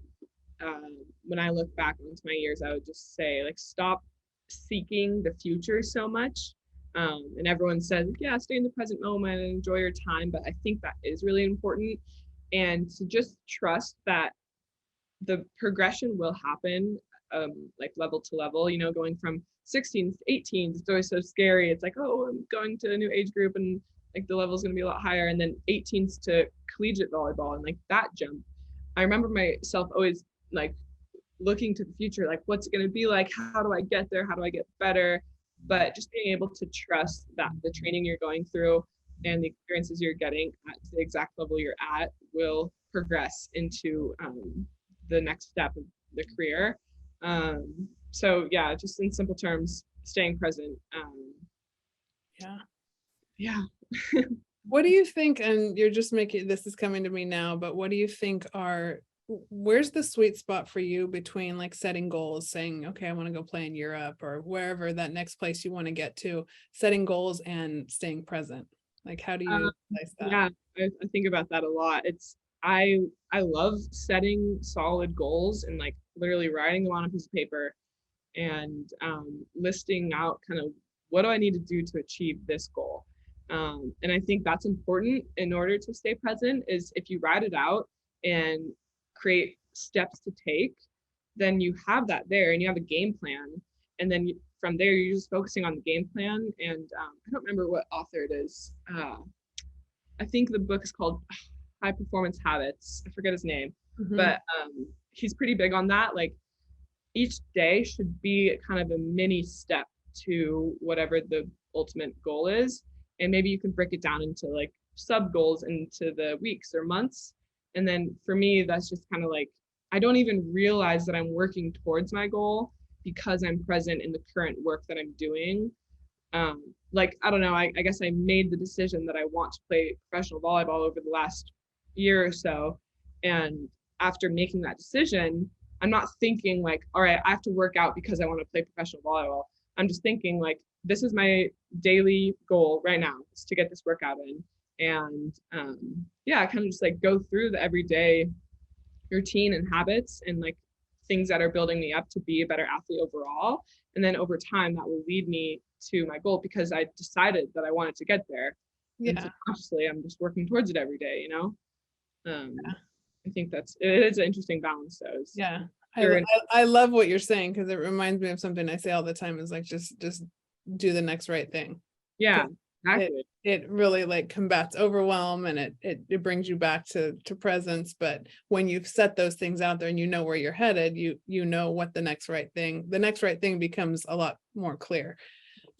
when I look back into my years, I would just say, like, stop seeking the future so much. And everyone says, yeah, stay in the present moment and enjoy your time. But I think that is really important. And to just trust that the progression will happen, like level to level, going from 16s to 18s. It's always so scary. It's like, oh, I'm going to a new age group and like the level is going to be a lot higher. And then 18s to collegiate volleyball, and like that jump. I remember myself always like looking to the future, like, what's it going to be like? How do I get there? How do I get better? But just being able to trust that the training you're going through and the experiences you're getting at the exact level you're at will progress into the next step of the career. So yeah, just in simple terms, staying present. Yeah.
What do you think, and you're just this is coming to me now, but what do you think where's the sweet spot for you between like setting goals, saying, okay, I want to go play in Europe or wherever that next place you want to get to, setting goals and staying present? Like, how do you realize that?
Yeah, I think about that a lot. I love setting solid goals and like literally writing them on a piece of paper and listing out kind of what do I need to do to achieve this goal. And I think that's important in order to stay present, is if you write it out and create steps to take, then you have that there and you have a game plan. And then from there, you're just focusing on the game plan. And I don't remember what author it is. I think the book is called High Performance Habits. I forget his name, but he's pretty big on that. Like each day should be kind of a mini step to whatever the ultimate goal is. And maybe you can break it down into like sub goals into the weeks or months. And then for me, that's just kind of like, I don't even realize that I'm working towards my goal because I'm present in the current work that I'm doing. Like, I don't know, I guess I made the decision that I want to play professional volleyball over the last year or so. And after making that decision, I'm not thinking like, all right, I have to work out because I want to play professional volleyball. I'm just thinking like, this is my daily goal right now, is to get this workout in. And yeah, kind of just like go through the everyday routine and habits and like things that are building me up to be a better athlete overall. And then over time, that will lead me to my goal because I decided that I wanted to get there.
Yeah.
And so consciously, I'm just working towards it every day, you know? I think it is an interesting balance. So
yeah. I love what you're saying because it reminds me of something I say all the time is like, just do the next right thing.
Yeah, exactly.
It really like combats overwhelm and it brings you back to presence. But when you've set those things out there and you know where you're headed, you know what the next right thing becomes a lot more clear.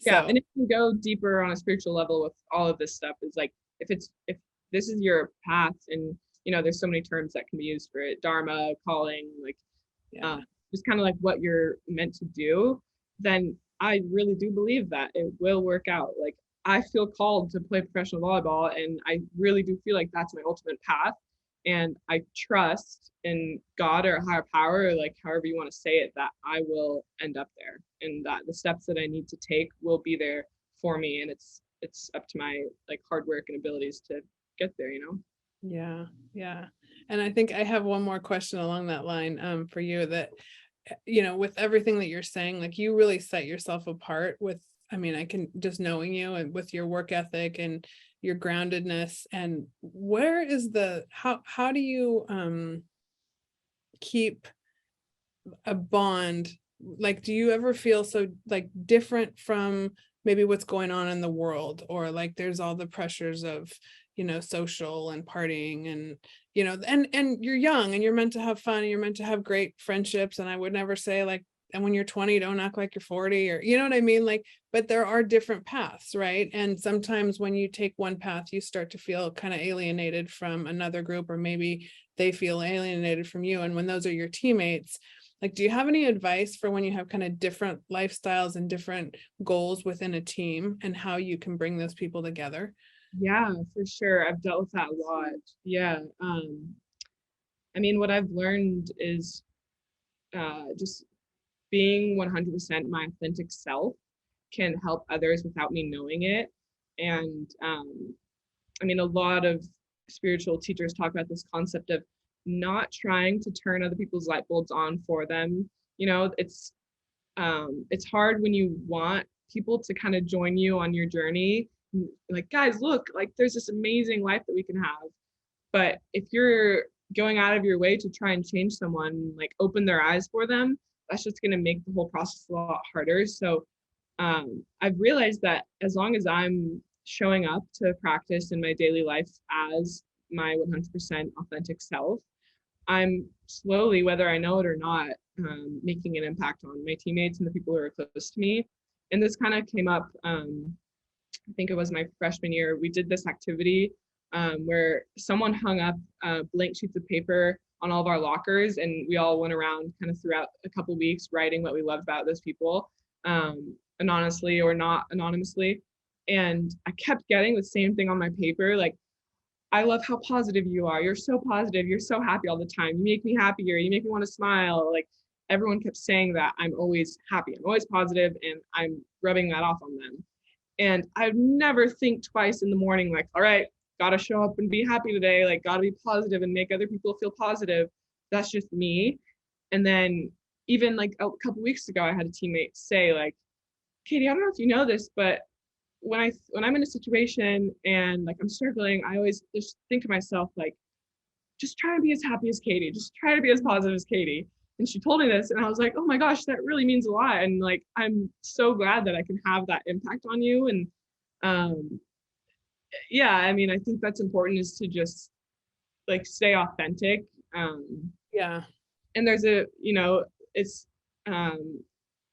Yeah,
So,
and it can go deeper on a spiritual level with all of this stuff. Is like if this is your path, and you know, there's so many terms that can be used for it, dharma, calling, like just kind of like what you're meant to do, then I really do believe that it will work out. Like I feel called to play professional volleyball, and I really do feel like that's my ultimate path. And I trust in God or a higher power, or like however you want to say it, that I will end up there, and that the steps that I need to take will be there for me. And it's up to my like hard work and abilities to get there, you know?
Yeah. And I think I have one more question along that line for you that, you know, with everything that you're saying, like you really set yourself apart with, I mean, I can just knowing you and with your work ethic and your groundedness. And where is how do you keep a bond? Like, do you ever feel so like different from maybe what's going on in the world, or like there's all the pressures of, you know, social and partying and, you know, and you're young and you're meant to have fun and you're meant to have great friendships. And I would never say like, and when you're 20, don't act like you're 40, or, you know what I mean? Like, but there are different paths, right? And sometimes when you take one path, you start to feel kind of alienated from another group, or maybe they feel alienated from you. And when those are your teammates, like, do you have any advice for when you have kind of different lifestyles and different goals within a team and how you can bring those people together?
Yeah, for sure. I've dealt with that a lot. Yeah. I mean, what I've learned is just being 100% my authentic self can help others without me knowing it. And I mean, a lot of spiritual teachers talk about this concept of not trying to turn other people's light bulbs on for them. You know, it's hard when you want people to kind of join you on your journey. Like, guys, look, like there's this amazing life that we can have. But if you're going out of your way to try and change someone, like open their eyes for them, that's just going to make the whole process a lot harder. So I've realized that as long as I'm showing up to practice in my daily life as my 100% authentic self, I'm slowly, whether I know it or not, making an impact on my teammates and the people who are close to me. And this kind of came up, I think it was my freshman year. We did this activity where someone hung up blank sheets of paper on all of our lockers, and we all went around kind of throughout a couple weeks writing what we loved about those people, anonymously or not anonymously. And I kept getting the same thing on my paper, like, I love how positive you are. You're so positive. You're so happy all the time. You make me happier. You make me want to smile. Like everyone kept saying that I'm always happy. I'm always positive, and I'm rubbing that off on them. And I'd never think twice in the morning, like, all right, gotta show up and be happy today. Like, gotta be positive and make other people feel positive. That's just me. And then even like a couple weeks ago, I had a teammate say, like, Katie, I don't know if you know this, but when I'm in a situation and like I'm struggling, I always just think to myself, like, just try to be as happy as Katie, just try to be as positive as Katie. And she told me this, and I was like, oh my gosh, that really means a lot. And like, I'm so glad that I can have that impact on you. And yeah, I mean, I think that's important, is to just like stay authentic.
Yeah.
And there's a, it's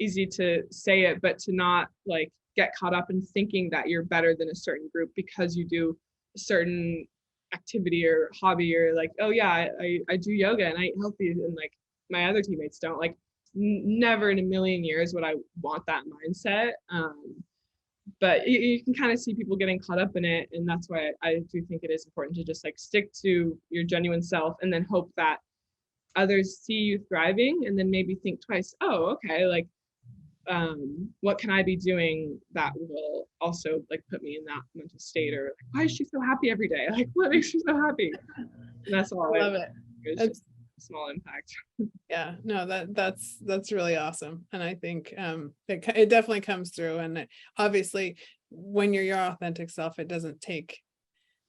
easy to say it, but to not like get caught up in thinking that you're better than a certain group because you do a certain activity or hobby, or like, oh yeah, I do yoga and I eat healthy and like my other teammates don't. Like never in a million years would I want that mindset. But you can kind of see people getting caught up in it, and that's why I do think it is important to just like stick to your genuine self, and then hope that others see you thriving, and then maybe think twice, oh okay, like what can I be doing that will also like put me in that mental state, or like, why is she so happy every day, like what makes you so happy? And that's all.
I love it.
It's just a small impact.
Yeah, no, that's really awesome. And I think it definitely comes through. And obviously when you're your authentic self, it doesn't take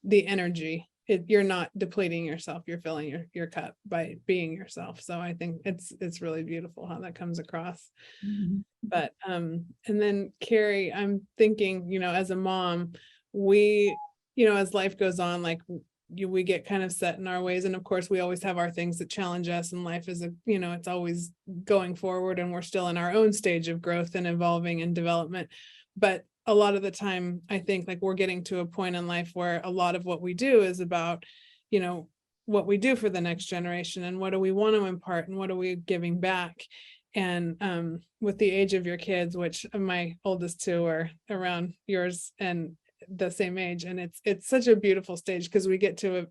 the energy. You're not depleting yourself, you're filling your cup by being yourself. So I think it's really beautiful how that comes across.
Mm-hmm.
But and then Carrie, I'm thinking, as a mom, we, as life goes on, like we get kind of set in our ways, and of course we always have our things that challenge us, and life is it's always going forward, and we're still in our own stage of growth and evolving and development. But a lot of the time I think like we're getting to a point in life where a lot of what we do is about what we do for the next generation, and what do we want to impart, and what are we giving back. And with the age of your kids, which my oldest two are around yours and the same age, and it's such a beautiful stage, because we get to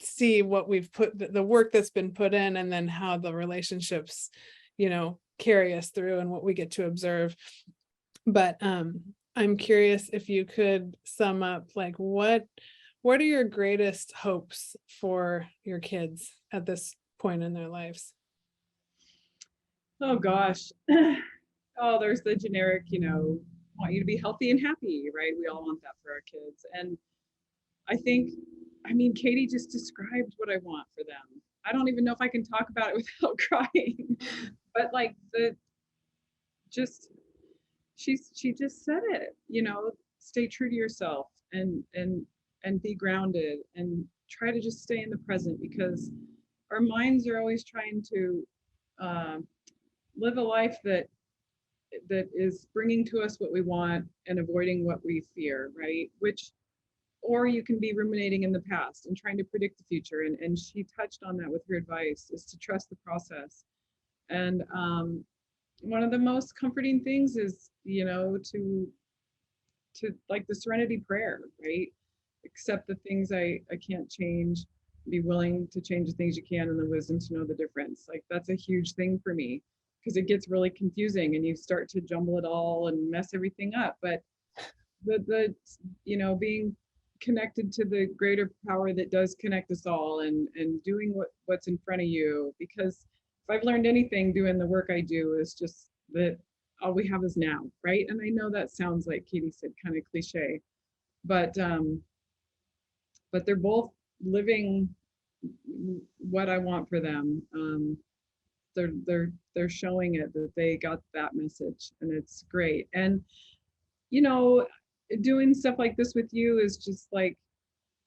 see what we've put, the work that's been put in, and then how the relationships carry us through, and what we get to observe. But I'm curious if you could sum up, like what are your greatest hopes for your kids at this point in their lives?
Oh gosh. Oh, there's the generic, want you to be healthy and happy, right? We all want that for our kids. And I mean, Katie just described what I want for them. I don't even know if I can talk about it without crying. But like she just said it, stay true to yourself, and be grounded, and try to just stay in the present, because our minds are always trying to live a life that is bringing to us what we want and avoiding what we fear, right? Or you can be ruminating in the past and trying to predict the future. And she touched on that with her advice, is to trust the process. And one of the most comforting things is, to like the serenity prayer, right? Accept the things I can't change, be willing to change the things you can, and the wisdom to know the difference. Like that's a huge thing for me, because it gets really confusing and you start to jumble it all and mess everything up. But the being connected to the greater power that does connect us all, and doing what's in front of you. Because if I've learned anything doing the work I do, is just that all we have is now, right? And I know that sounds, like Katie said, kind of cliche, but they're both living what I want for them. They're showing it, that they got that message, and it's great. And doing stuff like this with you is just like,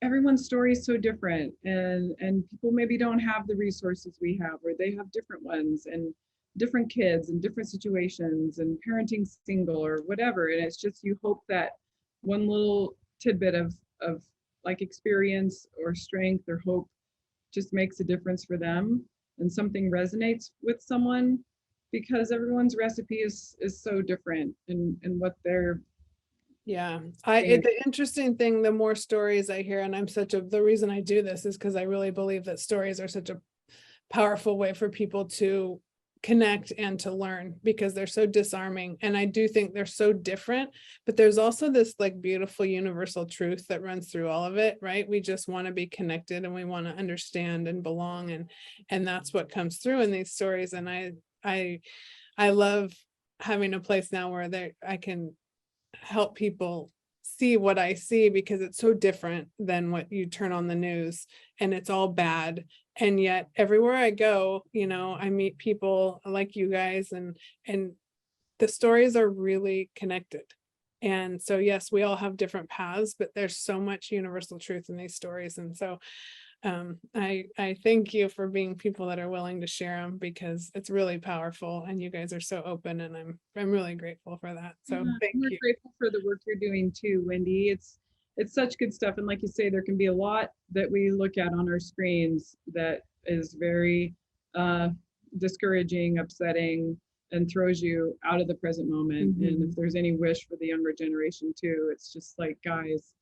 everyone's story is so different, and people maybe don't have the resources we have, or they have different ones, and different kids and different situations, and parenting single or whatever. And it's just, you hope that one little tidbit of like experience or strength or hope just makes a difference for them, and something resonates with someone, because everyone's recipe is so different in what they're.
Yeah, the interesting thing, the more stories I hear, and the reason I do this is because I really believe that stories are such a powerful way for people to connect and to learn, because they're so disarming. And I do think they're so different, but there's also this like beautiful universal truth that runs through all of it, right? We just want to be connected, and we want to understand and belong, and that's what comes through in these stories. And I love having a place now where I can help people see what I see, because it's so different than what you turn on the news, and it's all bad. And yet everywhere I go, I meet people like you guys, and the stories are really connected. And so, yes, we all have different paths, but there's so much universal truth in these stories. And so I thank you for being people that are willing to share them, because it's really powerful, and you guys are so open, and I'm really grateful for that. So thank
We're
you.
grateful for the work you're doing too, Wendy. It's such good stuff. And like you say, there can be a lot that we look at on our screens that is very discouraging, upsetting, and throws you out of the present moment. And if there's any wish for the younger generation too, it's just like, guys,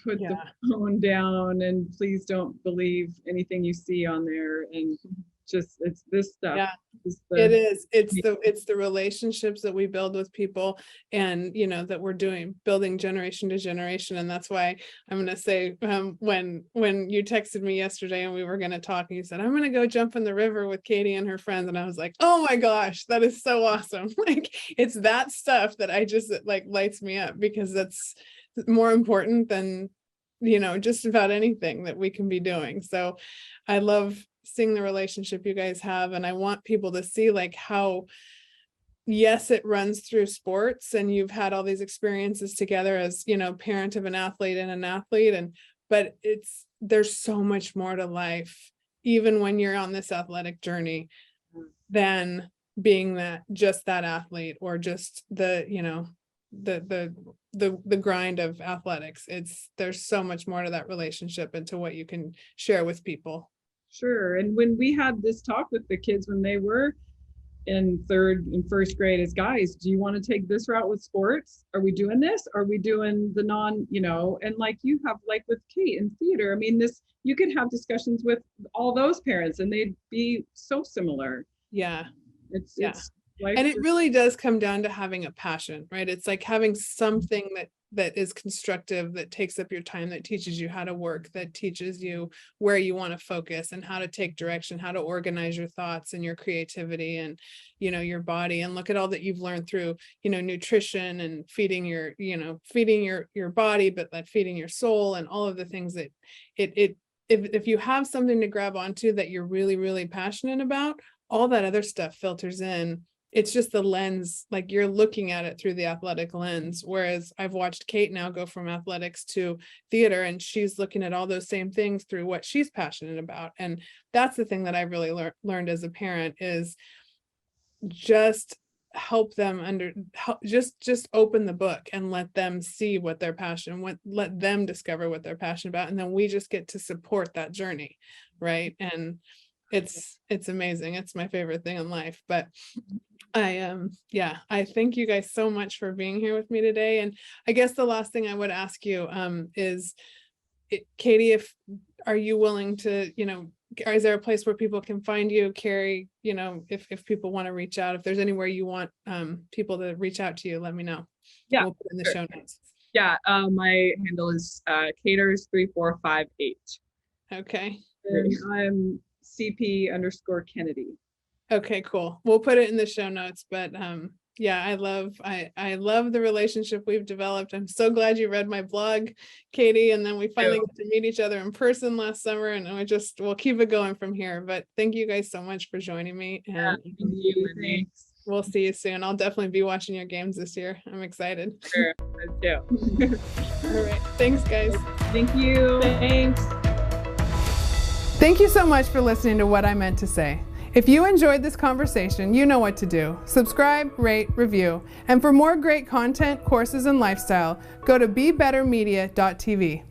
put the phone down and please don't believe anything you see on there. And just, it's this stuff.
Yeah, it's the relationships that we build with people, and that we're building generation to generation. And that's why I'm going to say, when you texted me yesterday and we were going to talk, and you said, I'm going to go jump in the river with Katie and her friends, and I was like, oh my gosh, that is so awesome. Like, it's that stuff that like lights me up, because that's more important than just about anything that we can be doing. So I love seeing the relationship you guys have, and I want people to see like how, yes, it runs through sports, and you've had all these experiences together as parent of an athlete and an athlete, but there's so much more to life, even when you're on this athletic journey, than being that athlete, or just the grind of athletics. There's so much more to that relationship, and to what you can share with people.
Sure. And when we had this talk with the kids when they were in third and first grade, as guys, do you want to take this route with sports? Are we doing this? Are we doing the and like you have, like with Kate in theater, I mean, you could have discussions with all those parents and they'd be so similar.
Yeah.
It's
and it really does come down to having a passion, right? It's like having something that is constructive, that takes up your time, that teaches you how to work, that teaches you where you want to focus, and how to take direction, how to organize your thoughts and your creativity, and your body. And look at all that you've learned through nutrition, and feeding your body, but like feeding your soul, and all of the things that if you have something to grab onto that you're really, really passionate about, all that other stuff filters in. It's just the lens, like you're looking at it through the athletic lens. Whereas I've watched Kate now go from athletics to theater, and she's looking at all those same things through what she's passionate about. And that's the thing that I really learned as a parent, is just help them just open the book and let them see what they're passionate, let them discover what they're passionate about. And then we just get to support that journey. Right. And it's amazing. It's my favorite thing in life. But I thank you guys so much for being here with me today. And I guess the last thing I would ask you is, Katie, are you willing to, is there a place where people can find you? Carrie, if people want to reach out, if there's anywhere you want people to reach out to you, let me know.
Yeah,
we'll put in the show notes.
Yeah, my handle is caters3458.
Okay.
And I'm CP_Kennedy.
Okay, cool. We'll put it in the show notes. But yeah, I love the relationship we've developed. I'm so glad you read my blog, Katie, and then we finally got to meet each other in person last summer, and we'll keep it going from here. But thank you guys so much for joining me, and
thank you, Wendy.
We'll see you soon. I'll definitely be watching your games this year. I'm excited.
Sure, me too.
All right, thanks guys.
Thank you.
Thanks.
Thank you so much for listening to What I Meant to Say. If you enjoyed this conversation, you know what to do. Subscribe, rate, review. And for more great content, courses, and lifestyle, go to BeBetterMedia.tv.